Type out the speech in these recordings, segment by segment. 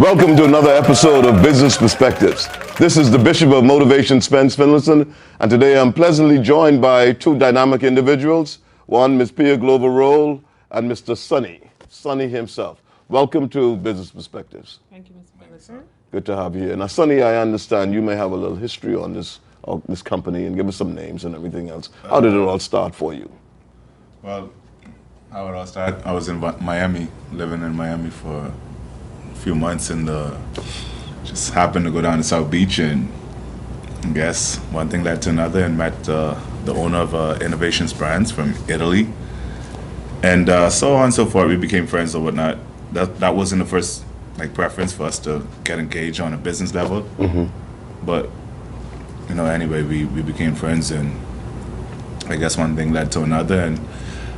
Welcome to another episode of Business Perspectives. This is the Bishop of Motivation, Spence, Finlayson, and today I'm pleasantly joined by two dynamic individuals. One, Ms. Pia Glover Roll, and Mr. Sonny himself. Welcome to Business Perspectives. Thank you, Mr. Finlayson. Good to have you here. Now, Sonny, I understand you may have a little history on this company and give us some names and everything else. How did it all start for you? Well, how it all started, I was in Miami, living in Miami for a few months, and just happened to go down to South Beach, and I guess one thing led to another, and met the owner of Innovations Brands from Italy, and so on and so forth. We became friends or whatnot. That wasn't the first preference for us to get engaged on a business level, but anyway, we became friends, and I guess one thing led to another, and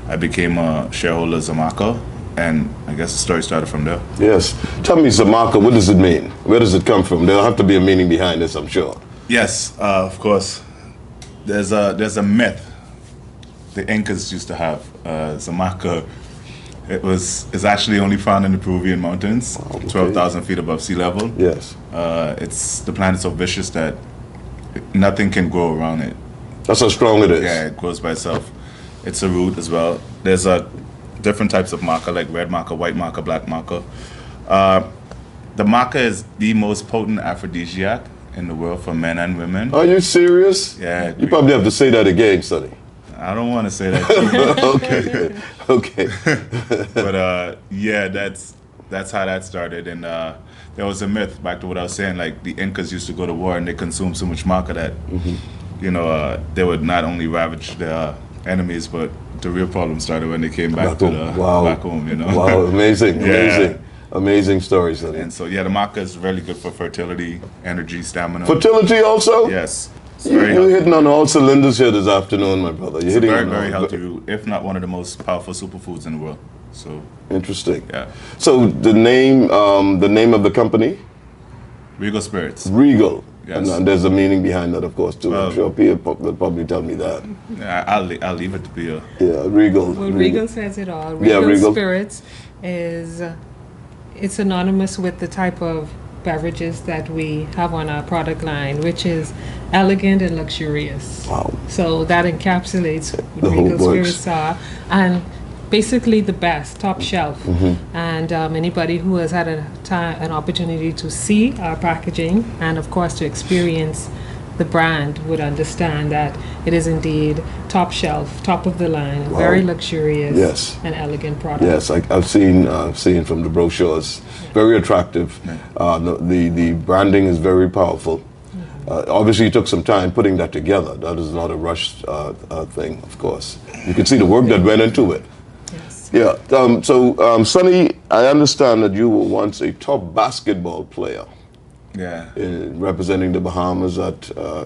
I became a shareholder of Zamaka, and I guess the story started from there. Yes. Tell me, Zamaka, what does it mean? Where does it come from? There'll have to be a meaning behind this, I'm sure. Yes, of course. There's a myth the Incas used to have. Zamaka, it's actually only found in the Peruvian mountains, 12,000 feet above sea level. Yes. The plant is so vicious that nothing can grow around it. That's how strong it is. Yeah, it grows by itself. It's a root as well. There's different types of maca, like red maca, white maca, black maca. The maca is the most potent aphrodisiac in the world for men and women. Are you serious? Yeah. You probably have to say that again, Sonny. I don't want to say that. Okay. But yeah, that's how that started. And there was a myth, back to what I was saying, like the Incas used to go to war and they consumed so much maca that they would not only ravage their enemies, but the real problem started when they came back back home. Wow, amazing, Yeah. amazing story, Sonny. And so yeah, the maca is really good for fertility, energy, stamina. Fertility also? Yes. You're hitting on all cylinders here this afternoon, my brother. You're hitting very, very healthy root, if not one of the most powerful superfoods in the world. So interesting. Yeah. So the name of the company? Regal Spirits. Regal. Yes. And there's a meaning behind that, of course, too. I'm sure Pia will probably tell me that. Yeah, I'll leave it to Pia. Yeah, Regal. Well, Regal says it all. Regal Spirits it's synonymous with the type of beverages that we have on our product line, which is elegant and luxurious. Wow. So that encapsulates what The whole Regal works. Spirits are. And basically the best, top shelf. And anybody who has had an opportunity to see our packaging and of course to experience the brand would understand that it is indeed top shelf, top of the line, Wow. very luxurious Yes. and elegant product. Yes, I've seen from the brochures. Very attractive. The branding is very powerful. Obviously, you took some time putting that together. That is not a rushed thing, of course. You can see the work that went into it. Yes. Yeah. Sonny, I understand that you were once a top basketball player. Yeah. Representing the Bahamas at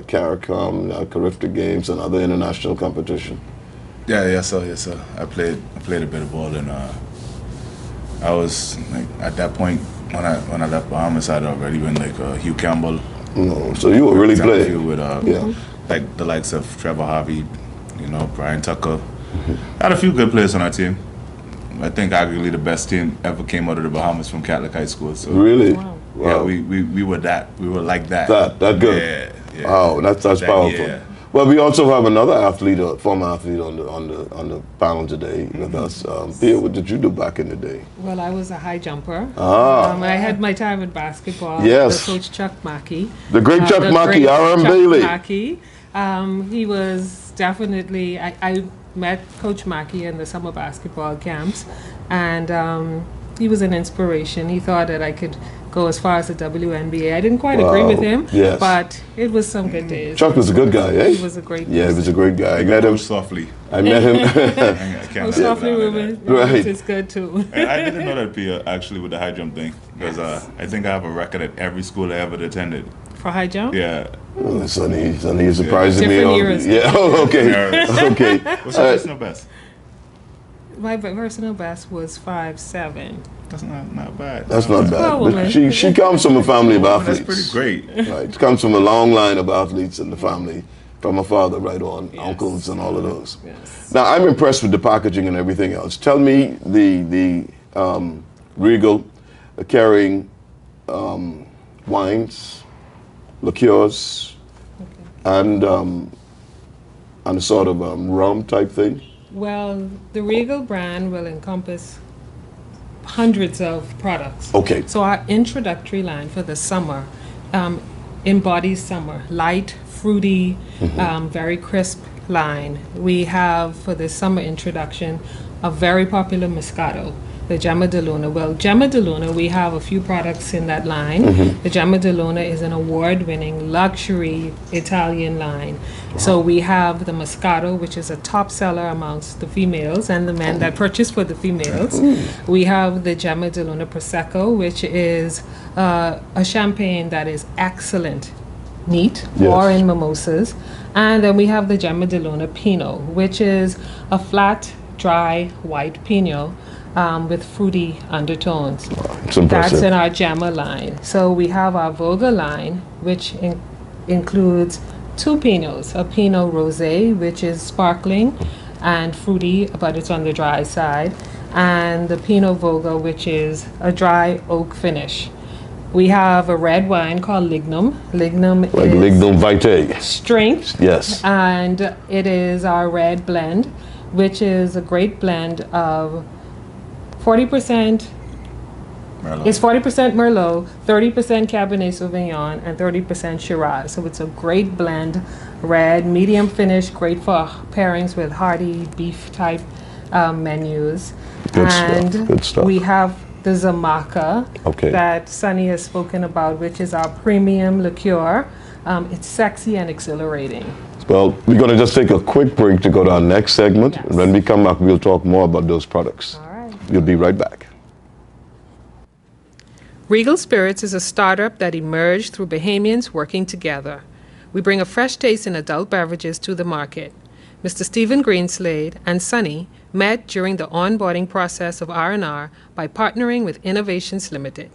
CARICOM, Carifta Games, and other international competition. Yeah, yes sir. I played a bit of ball, and I was at that point when I left Bahamas, I'd already been Hugh Campbell. No, so you were really playing with like the likes of Trevor Harvey, Brian Tucker. I had a few good players on our team. I think arguably the best team ever came out of the Bahamas from Catholic High School. So really. Wow. Wow. Yeah, we were that. We were like that. That good. Yeah. Wow, that's powerful. Yeah. Well, we also have another former athlete on the panel today with us. Pia, what did you do back in the day? Well, I was a high jumper. Ah. I had my time in basketball. Yes. With Coach Chuck Mackey. The great Chuck Mackey, R.M. Bailey. Mackey. He was definitely, I met Coach Mackey in the summer basketball camps, and he was an inspiration. He thought that I could go as far as the WNBA. I didn't quite agree with him, but it was some good days. Chuck was a good guy, eh? He was a great Yeah, he was a great guy. I met him softly. I met him. Softly women, Right. is good too. I didn't know that Pia actually with the high jump thing, because I think I have a record at every school I ever attended. For high jump? Yeah. Oh, Sonny is surprising me. Different eras. Yeah. Oh, okay. Okay. What's your personal best? My personal best was 5'7". That's not bad. That's not bad. Well, But woman. she comes from a family of athletes. That's pretty great. Right. She comes from a long line of athletes in the family, from her father right on, uncles and all of those. Yes. Now, I'm impressed with the packaging and everything else. Tell me the Regal carrying wines, liqueurs, and a sort of rum type thing? Well, the Regal brand will encompass hundreds of products. Okay. So our introductory line for the summer embodies summer, light, fruity, very crisp line. We have for the summer introduction a very popular Moscato, the Gemma de Luna. Well, Gemma de Luna, we have a few products in that line. The Gemma de Luna is an award-winning luxury Italian line. So we have the Moscato, which is a top seller amongst the females and the men that purchase for the females. We have the Gemma de Luna Prosecco, which is a champagne that is excellent, neat, or in mimosas. And then we have the Gemma de Luna Pinot, which is a flat, dry, white Pinot with fruity undertones. That's in our Gemma line. So we have our Voga line, which includes two Pinots, a Pinot Rosé, which is sparkling and fruity, but it's on the dry side, and the Pinot Voga, which is a dry oak finish. We have a red wine called Lignum. Lignum is Lignum Vitae. Strength. Yes. And it is our red blend, which is a great blend of 40%. Merlot. It's 40% Merlot, 30% Cabernet Sauvignon, and 30% Shiraz. So it's a great blend, red, medium finish, great for pairings with hearty beef type menus. Good stuff. We have the Zamaka that Sunny has spoken about, which is our premium liqueur. It's sexy and exhilarating. Well, we're going to just take a quick break to go to our next segment. And when we come back, we'll talk more about those products. All right. We'll be right back. Regal Spirits is a startup that emerged through Bahamians working together. We bring a fresh taste in adult beverages to the market. Mr. Stephen Greenslade and Sunny met during the onboarding process of R&R by partnering with Innovations Limited.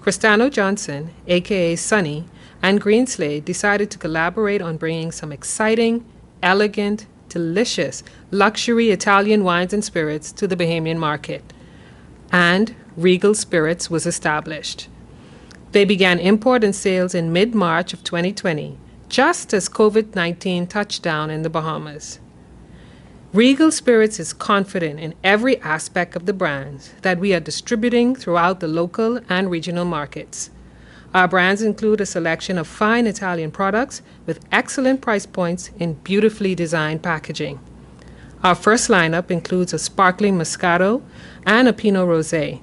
Cristano Johnson, aka Sunny, and Greenslade decided to collaborate on bringing some exciting, elegant, delicious, luxury Italian wines and spirits to the Bahamian market. And Regal Spirits was established. They began import and sales in mid-March of 2020, just as COVID-19 touched down in the Bahamas. Regal Spirits is confident in every aspect of the brands that we are distributing throughout the local and regional markets. Our brands include a selection of fine Italian products with excellent price points in beautifully designed packaging. Our first lineup includes a sparkling Moscato and a Pinot Rosé,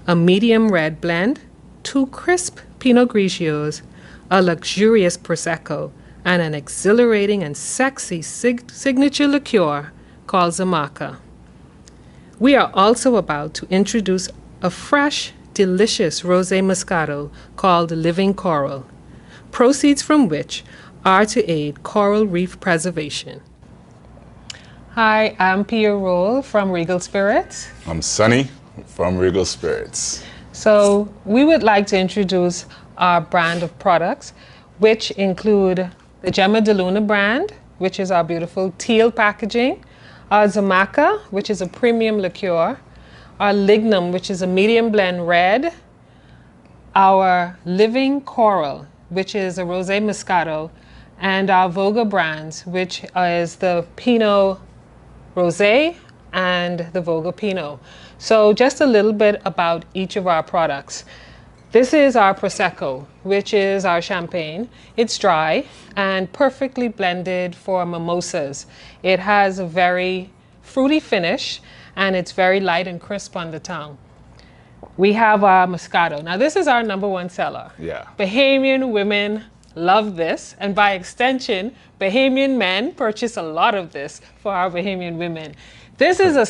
a medium red blend, two crisp Pinot Grigios, a luxurious Prosecco, and an exhilarating and sexy signature liqueur called Zamaka. We are also about to introduce a fresh, delicious Rosé Moscato called Living Coral, proceeds from which are to aid coral reef preservation. Hi, I'm Pia Roll from Regal Spirits. I'm Sunny from Regal Spirits. So we would like to introduce our brand of products, which include the Gemma de Luna brand, which is our beautiful teal packaging, our Zamaka, which is a premium liqueur, our Lignum, which is a medium blend red, our Living Coral, which is a Rosé Moscato, and our Voga brands, which is the Pinot Rosé and the Voga Pinot. So just a little bit about each of our products. This is our Prosecco, which is our champagne. It's dry and perfectly blended for mimosas. It has a very fruity finish and it's very light and crisp on the tongue. We have our Moscato. Now this is our #1 seller. Yeah. Bahamian women love this, and by extension, Bahamian men purchase a lot of this for our Bahamian women. This is a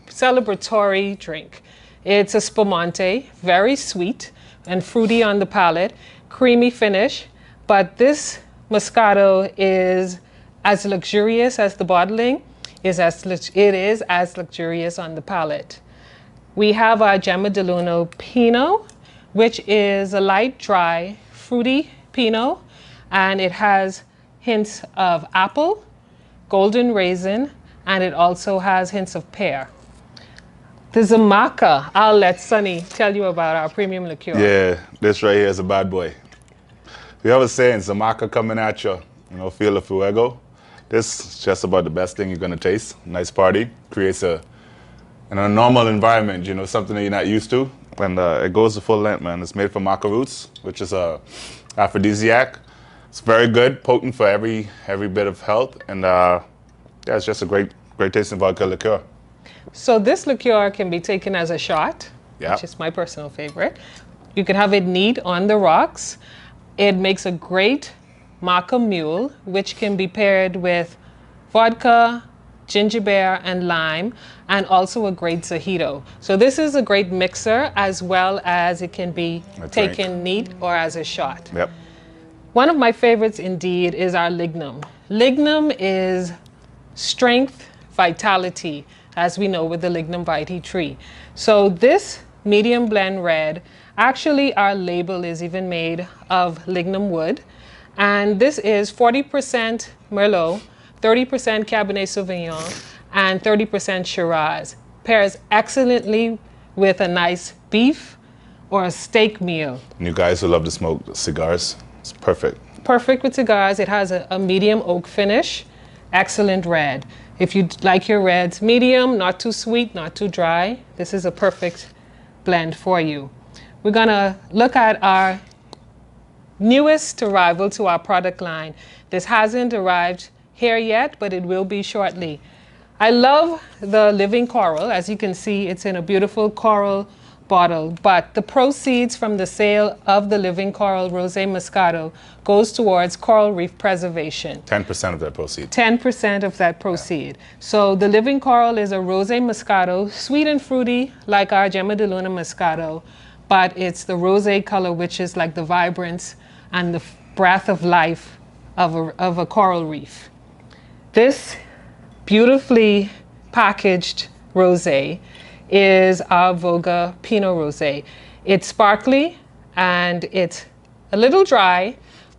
celebratory drink. It's a spumante, very sweet and fruity on the palate, creamy finish, but this Moscato is as luxurious as the bottling, it is as luxurious on the palate. We have our Gemma de Luna Pinot, which is a light, dry, fruity Pinot, and it has hints of apple, golden raisin, and it also has hints of pear. The Zamaka. I'll let Sonny tell you about our premium liqueur. Yeah, this right here is a bad boy. We have a saying, Zamaka coming at you, feel the fuego. This is just about the best thing you're gonna taste. Nice party, creates in a normal environment, something that you're not used to. And it goes to full length, man. It's made from maca roots, which is a aphrodisiac. It's very good, potent for every bit of health. And yeah, it's just a great tasting vodka liqueur. So this liqueur can be taken as a shot, Yeah. which is my personal favorite. You can have it neat on the rocks. It makes a great maca mule, which can be paired with vodka, ginger beer, and lime, and also a great zajito. So this is a great mixer, as well as it can be taken neat or as a shot. Yep. One of my favorites indeed is our lignum. Lignum is strength, vitality, as we know with the lignum vitae tree. So this medium blend red, actually our label is even made of lignum wood. And this is 40% Merlot, 30% Cabernet Sauvignon, and 30% Shiraz. Pairs excellently with a nice beef or a steak meal. And you guys who love to smoke cigars, it's perfect. Perfect with cigars. It has a medium oak finish, excellent red. If you like your reds medium, not too sweet, not too dry, this is a perfect blend for you. We're gonna look at our newest arrival to our product line. This hasn't arrived here yet, but it will be shortly. I love the living coral. As you can see, it's in a beautiful coral bottle, but the proceeds from the sale of the living coral Rosé Moscato goes towards coral reef preservation. 10% of that proceed. 10% of that proceed. So the living coral is a Rosé Moscato, sweet and fruity like our Gemma de Luna Moscato, but it's the rosé color, which is like the vibrance and the breath of life of a coral reef. This beautifully packaged rosé is our Voga Pinot Rosé. It's sparkly and it's a little dry,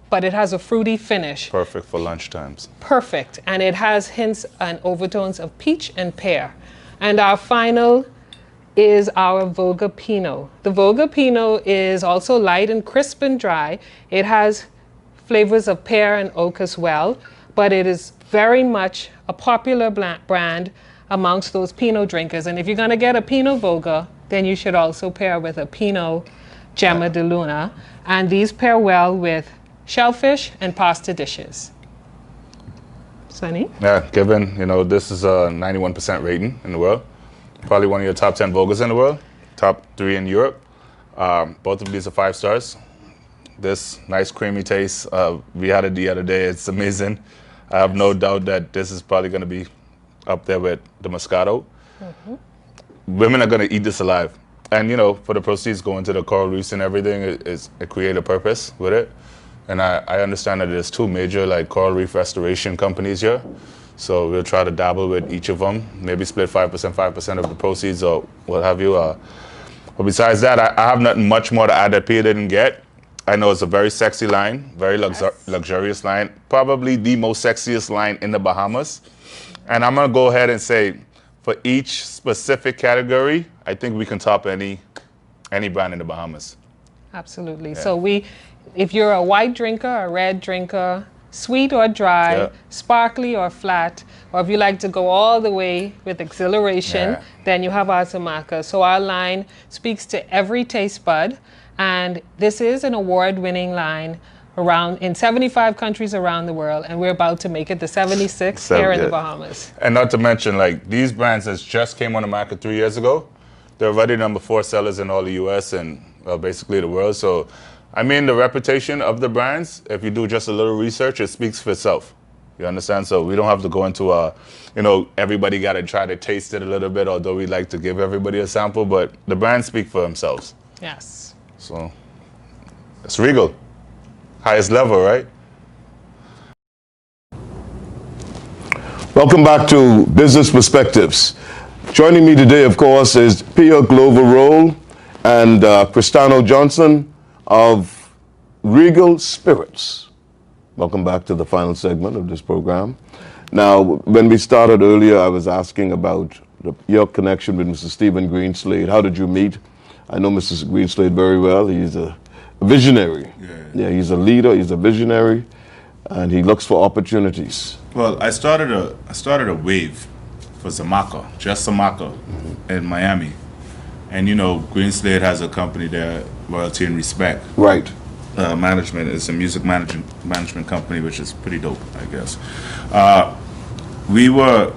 but it has a fruity finish. Perfect for lunchtimes. Perfect, and it has hints and overtones of peach and pear. And our final is our Voga Pinot. The Voga Pinot is also light and crisp and dry. It has flavors of pear and oak as well, but it is very much a popular brand amongst those Pinot drinkers. And if you're gonna get a Pinot Voga, then you should also pair with a Pinot Gemma de Luna. And these pair well with shellfish and pasta dishes. Sonny? Yeah, given, this is a 91% rating in the world. Probably one of your top 10 Vogas in the world, top 3 in Europe. Both of these are 5 stars. This nice creamy taste, we had it the other day, it's amazing. I have no doubt that this is probably gonna be up there with the Moscato. Mm-hmm. Women are gonna eat this alive. And for the proceeds going to the coral reefs and everything, it create a purpose with it. And I understand that there's 2 major coral reef restoration companies here. So we'll try to dabble with each of them, maybe split 5% of the proceeds or what have you. But besides that, I have nothing much more to add that Pia didn't get. I know it's a very sexy line, very luxurious line, probably the most sexiest line in the Bahamas. And I'm gonna go ahead and say, for each specific category, I think we can top any brand in the Bahamas. Absolutely. Yeah. So if you're a white drinker, a red drinker, sweet or dry, Yeah. sparkly or flat, or if you like to go all the way with exhilaration, Yeah. then you have our Zamaka. So our line speaks to every taste bud, and this is an award-winning line in 75 countries around the world, and we're about to make it the 76th here in the Bahamas. And not to mention, these brands that just came on the market 3 years ago, they're already number 4 sellers in all the US and basically the world. So, the reputation of the brands, if you do just a little research, it speaks for itself. You understand? So we don't have to go into everybody got to try to taste it a little bit, although we like to give everybody a sample, but the brands speak for themselves. Yes. So it's Regal. Highest level, right? Welcome back to Business Perspectives. Joining me today, of course, is Pia Glover-Roll and Cristano Johnson of Regal Spirits. Welcome back to the final segment of this program. Now, when we started earlier, I was asking about your connection with Mr. Stephen Greenslade. How did you meet? I know Mr. Greenslade very well. He's a visionary. Yeah, he's a leader. He's a visionary, and he looks for opportunities. Well, I started a wave for Zamaka, just Zamaka, in Miami, and you know, Greenslade has a company there, Royalty and Respect. Right. Management is a music management company, which is pretty dope, I guess. We were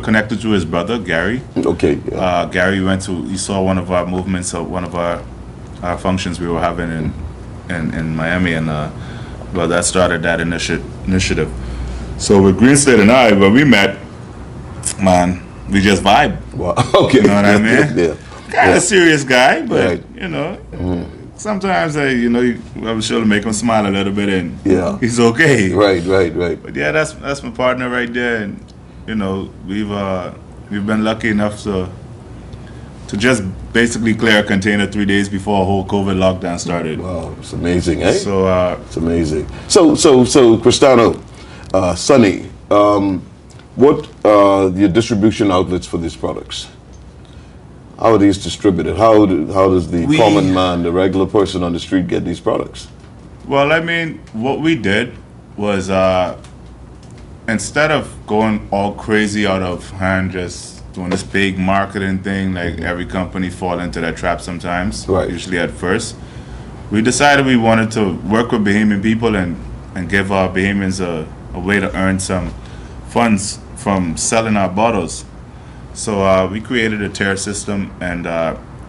connected to his brother Gary. Okay. Yeah. Gary he saw one of our movements, one of our functions we were having in Miami, and well, that started that initiative. So with Greenslade and I, when we met, man, we just vibe. Wow. Okay. You know what I mean? Yeah. Kind of serious guy, but Right. you know, sometimes I was sure to make him smile a little bit, and Yeah. he's okay. Right. But yeah, that's my partner right there, and you know, we've been lucky enough to just basically clear a container 3 days before a whole COVID lockdown started. Wow, it's amazing, eh? So it's amazing. So Cristiano, Sonny, what are the distribution outlets for these products? How are these distributed? How does the common man, the regular person on the street, get these products? Well, I mean, what we did was instead of going all crazy out of hand, just doing this big marketing thing, like every company fall into that trap sometimes, Right. usually at first, we decided we wanted to work with Bahamian people and give our Bahamians a way to earn some funds from selling our bottles. So we created a tier system, and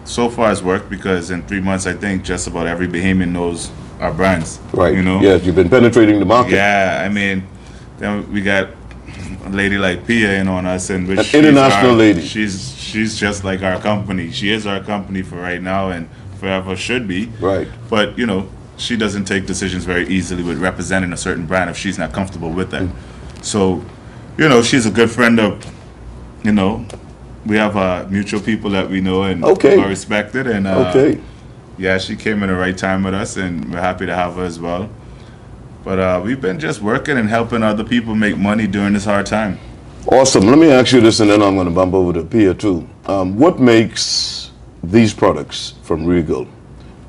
so far it's worked because in 3 months, I think just about every Bahamian knows our brands. Right. You know? Yes, you've been penetrating the market. Yeah, I mean, then we got a lady like Pia in on us, and which An international lady. She's just like our company. She is our company for right now and forever should be. Right. But you know, she doesn't take decisions very easily with representing a certain brand if she's not comfortable with that. So, you know, she's a good friend of, you know, we have mutual people that we know and Okay. are respected, and Okay. yeah, she came in the right time with us, and we're happy to have her as well. But we've been just working and helping other people make money during this hard time. Awesome. Let me ask you this, and then I'm going to bump over to Pia too. What makes these products from Regal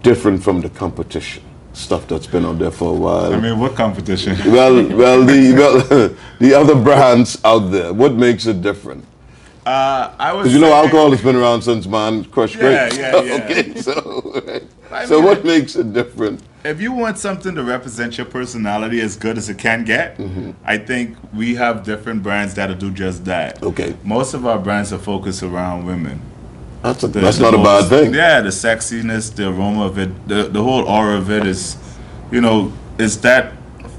different from the competition? Stuff that's been out there for a while. I mean, what competition? The other brands out there. What makes it different? I was. Because you know, alcohol has been around since man crushed grapes. Yeah. Okay, so I so mean, what makes it different? If you want something to represent your personality as good as it can get, I think we have different brands that'll do just that. Okay, Most of our brands are focused around women. that's The not a whole- bad thing. Yeah, the sexiness, the aroma of it, the whole aura of it is, you know, it's that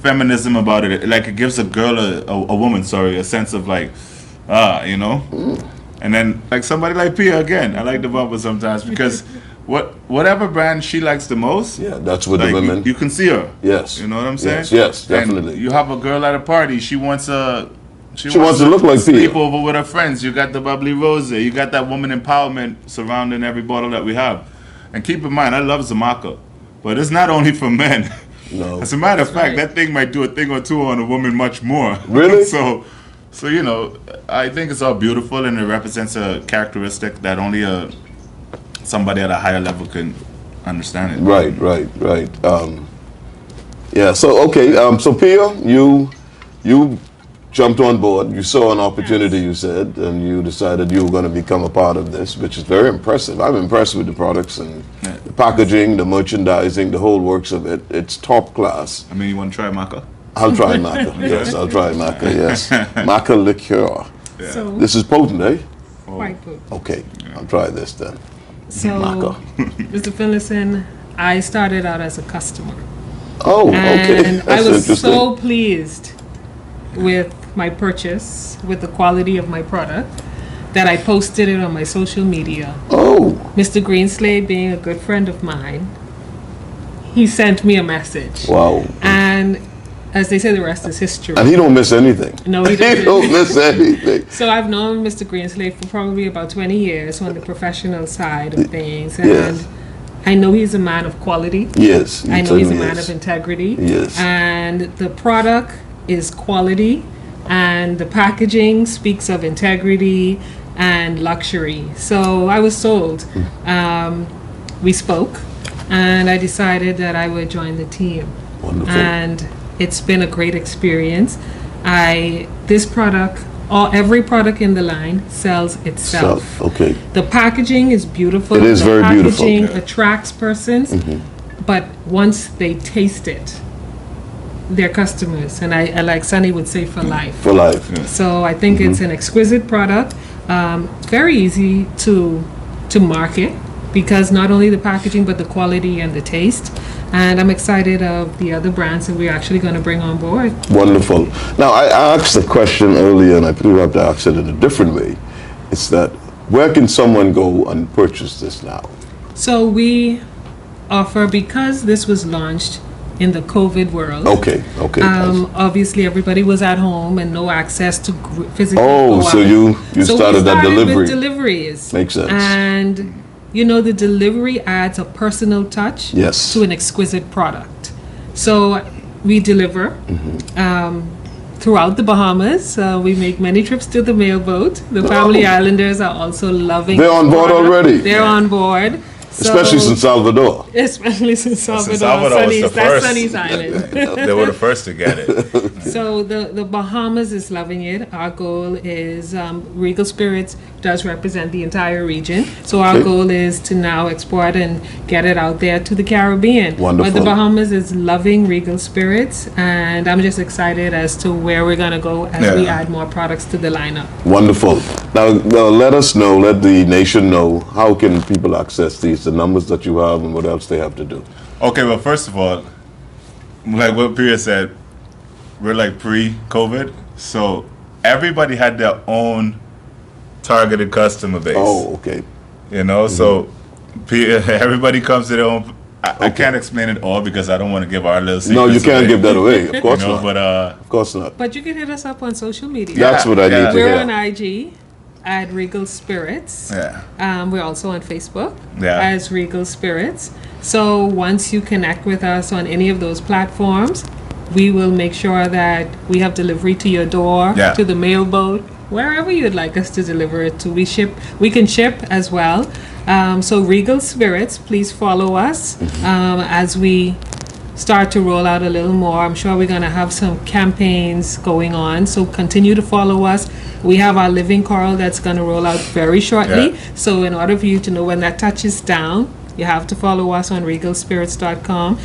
feminism about it. Like it gives a girl, a woman, sorry, a sense of like, you know. And then like somebody like Pia again, I like the bumper sometimes because whatever brand she likes the most, Yeah, that's what like the women. you can see her. Yes. You know what I'm saying? Yes, And definitely. you have a girl at a party, she wants to look like Pia. sleep over with her friends. You got the bubbly rose. You got that woman empowerment surrounding every bottle that we have. And keep in mind, I love Zamaka, but it's not only for men. No. As a matter of fact, that thing might do a thing or two on a woman much more. Really? So you know, I think it's all beautiful and it represents a characteristic that only somebody at a higher level can understand it. Right. Yeah. So okay. So Pia, you jumped on board. You saw an opportunity. You said, and you decided you were going to become a part of this, which is very impressive. I'm impressed with the products and the packaging, the merchandising, the whole works of it. It's top class. I mean, you want to try Maca? I'll try Maca. Yes, I'll try Maca. Yes, Maca liqueur. So This is potent, eh? quite good. Okay, I'll try this then. So, Maca. Mr. Finlayson, I started out as a customer. Oh, okay. And That's I was interesting. so pleased with my purchase, with the quality of my product, that I posted it on my social media. Oh, Mr. Greenslade, being a good friend of mine, he sent me a message. wow. And as they say, the rest is history. And he don't miss anything. No, he He doesn't. don't miss anything. So I've known Mr. Greenslade for probably about 20 years on the professional side of things. And Yes. I know he's a man of quality. Yes. I know he's a certainly man is. of integrity. Yes. And the product is quality. and the packaging speaks of integrity and luxury. So I was sold. We spoke, and I decided that I would join the team. Wonderful. And it's been a great experience. This product, every product in the line sells itself. Okay. The packaging is beautiful. It is very beautiful. The packaging attracts persons, but once they taste it, they're customers, and I like Sunny would say, for life. For life. Yeah. So I think it's an exquisite product, very easy to market, because not only the packaging but the quality and the taste. And I'm excited of the other brands that we're actually going to bring on board. Wonderful. Now, I asked the question earlier, and I probably have to ask it in a different way. It's that, where can someone go and purchase this now? So we offer, because this was launched in the COVID world. Okay. Obviously, everybody was at home and no access to physically Oh, go so out. you So started that delivery. with deliveries. Makes sense. And the delivery adds a personal touch Yes. to an exquisite product. So we deliver throughout the Bahamas. We make many trips to the mailboat. The Family Islanders are also loving They're on the board product. already? They're on board. Especially So- since Salvador. Especially since Salvador. Salvador was the That's first. Sunny's Island. They were the first to get it. So the Bahamas is loving it. Our goal is, Regal Spirits does represent the entire region. So our Okay. goal is to now export and get it out there to the Caribbean. Wonderful. But the Bahamas is loving Regal Spirits, and I'm just excited as to where we're going to go as we Yeah. add more products to the lineup. Wonderful. Now, let us know, let the nation know, how can people access these, the numbers that you have, and what else they have to do. Okay, well, first of all, like what Priya said, we're like pre-COVID, so everybody had their own targeted customer base. Oh, okay. So everybody comes to their own. I can't explain it all because I don't want to give our little secrets No, you can't away, give that away. Of course not. But Of course not. But you can hit us up on social media. That's what I need to We're hear. on IG at Regal Spirits. yeah, We're also on Facebook Yeah. as Regal Spirits. So once you connect with us on any of those platforms, we will make sure that we have delivery to your door, Yeah. to the mailboat, wherever you'd like us to deliver it to. We can ship as well. So Regal Spirits, please follow us as we start to roll out a little more. I'm sure we're going to have some campaigns going on, so continue to follow us. We have our living coral that's going to roll out very shortly. Yeah. So in order for you to know when that touches down, you have to follow us on regalspirits.com.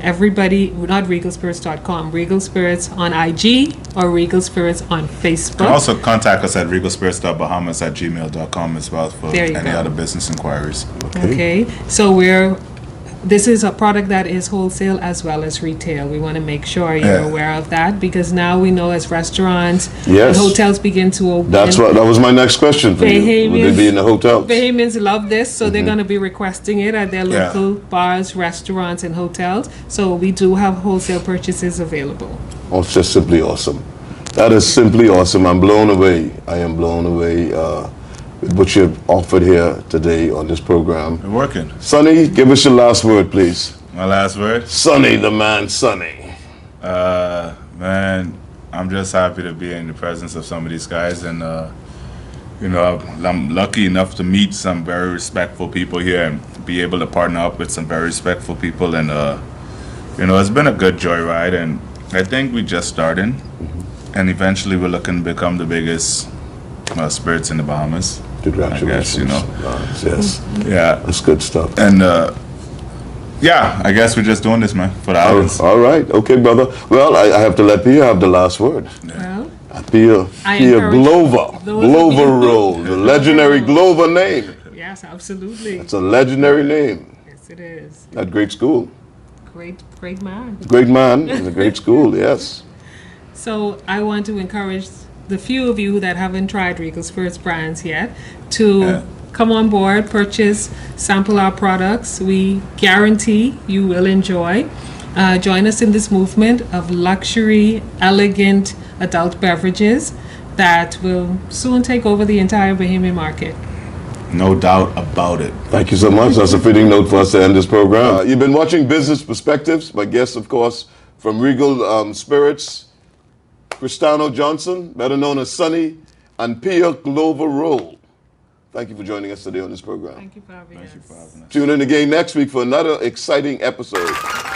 Everybody, not regalspirits.com, Regal Spirits on IG or Regal Spirits on you Facebook. can also contact us at regalspirits.bahamas@gmail.com as well for There you any go. other business inquiries. Okay, so this is a product that is wholesale as well as retail. We want to make sure you're Yeah. aware of that, because now we know as restaurants Yes. and hotels begin to open. That was my next question for you. Would they be in the hotels? Bahamians love this, so they're going to be requesting it at their Yeah. local bars, restaurants, and hotels. So we do have wholesale purchases available. Oh, it's just simply awesome. That is simply awesome. I'm blown away. I am blown away with what you've offered here today on this program. We're working. Sonny, give us your last word, please. My last word? Sonny, the man, Sonny. Man, I'm just happy to be in the presence of some of these guys, and I'm lucky enough to meet some very respectful people here and be able to partner up with some very respectful people, and it's been a good joyride, and I think we just started, and eventually we're looking to become the biggest spirits in the Bahamas. Congratulations. I guess, Nice, yes, Yeah, that's good stuff. and I guess we're just doing this, man, for the islands. All right, okay, brother. Well, I have to let Pia have the last word. Well, Pia I encourage Glover, those of Glover you- Roll, the legendary Glover name. yes, absolutely. It's a legendary name. Yes, it is. At great school. Great man. Great man in a great school, yes. So I want to encourage the few of you that haven't tried Regal Spirits brands yet to come on board, purchase, sample our products. We guarantee you will enjoy. Join us in this movement of luxury, elegant adult beverages that will soon take over the entire Bahamian market. No doubt about it. Thank you so much. That's a fitting note for us to end this program. You've been watching Business Perspectives. My guest, of course, from Regal Spirits, Cristiano Johnson, better known as Sonny, and Pia Glover Roll. Thank you for joining us today on this program. Thank you for having us. Thank you for having us. Tune in again next week for another exciting episode.